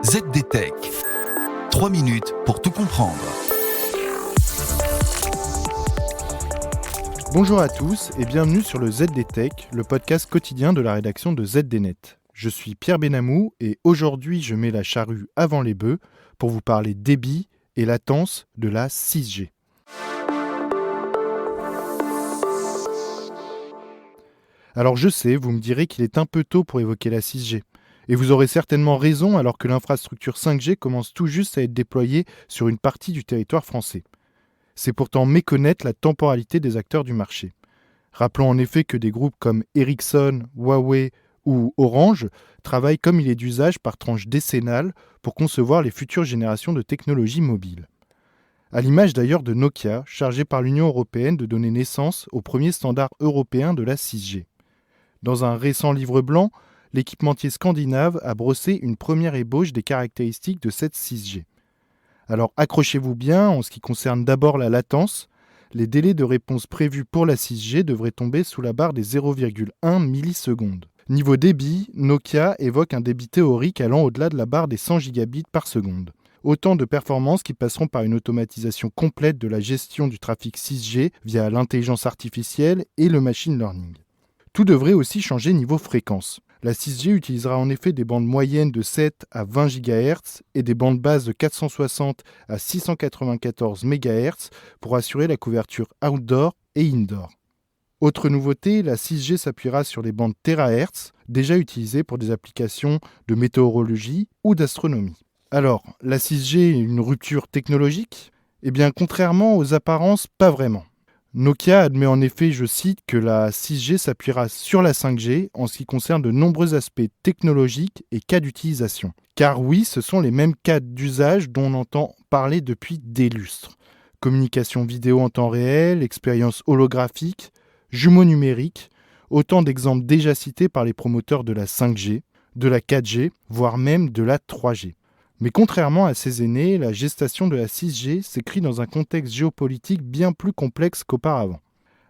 ZDTech. 3 minutes pour tout comprendre. Bonjour à tous et bienvenue sur le ZDTech, le podcast quotidien de la rédaction de ZDNet. Je suis Pierre Benamou et aujourd'hui je mets la charrue avant les bœufs pour vous parler débit et latence de la 6G. Alors je sais, vous me direz qu'il est un peu tôt pour évoquer la 6G. Et vous aurez certainement raison alors que l'infrastructure 5G commence tout juste à être déployée sur une partie du territoire français. C'est pourtant méconnaître la temporalité des acteurs du marché. Rappelons en effet que des groupes comme Ericsson, Huawei ou Orange travaillent comme il est d'usage par tranche décennale pour concevoir les futures générations de technologies mobiles. À l'image d'ailleurs de Nokia, chargé par l'Union européenne de donner naissance au premier standard européen de la 6G. Dans un récent livre blanc, l'équipementier scandinave a brossé une première ébauche des caractéristiques de cette 6G. Alors accrochez-vous bien, en ce qui concerne d'abord la latence, les délais de réponse prévus pour la 6G devraient tomber sous la barre des 0,1 millisecondes. Niveau débit, Nokia évoque un débit théorique allant au-delà de la barre des 100 gigabits par seconde. Autant de performances qui passeront par une automatisation complète de la gestion du trafic 6G via l'intelligence artificielle et le machine learning. Tout devrait aussi changer niveau fréquence. La 6G utilisera en effet des bandes moyennes de 7 à 20 GHz et des bandes basses de 460 à 694 MHz pour assurer la couverture outdoor et indoor. Autre nouveauté, la 6G s'appuiera sur les bandes THz, déjà utilisées pour des applications de météorologie ou d'astronomie. Alors, la 6G est une rupture technologique ? Eh bien, contrairement aux apparences, pas vraiment. Nokia admet en effet, je cite, que la 6G s'appuiera sur la 5G en ce qui concerne de nombreux aspects technologiques et cas d'utilisation. Car oui, ce sont les mêmes cas d'usage dont on entend parler depuis des lustres. Communication vidéo en temps réel, expérience holographique, jumeaux numériques, autant d'exemples déjà cités par les promoteurs de la 5G, de la 4G, voire même de la 3G. Mais contrairement à ses aînés, la gestation de la 6G s'écrit dans un contexte géopolitique bien plus complexe qu'auparavant.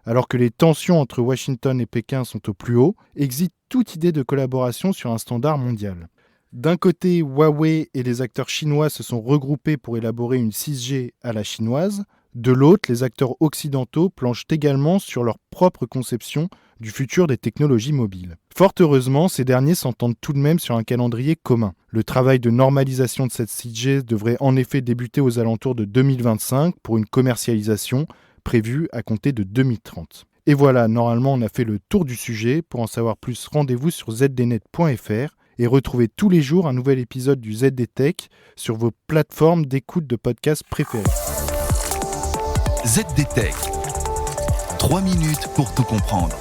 Alors que les tensions entre Washington et Pékin sont au plus haut, existe toute idée de collaboration sur un standard mondial. D'un côté, Huawei et les acteurs chinois se sont regroupés pour élaborer une 6G à la chinoise. De l'autre, les acteurs occidentaux planchent également sur leur propre conception du futur des technologies mobiles. Fort heureusement, ces derniers s'entendent tout de même sur un calendrier commun. Le travail de normalisation de cette 6G devrait en effet débuter aux alentours de 2025 pour une commercialisation prévue à compter de 2030. Et voilà, normalement on a fait le tour du sujet. Pour en savoir plus, rendez-vous sur zdnet.fr et retrouvez tous les jours un nouvel épisode du ZDTech sur vos plateformes d'écoute de podcasts préférées. ZDTech. 3 minutes pour tout comprendre.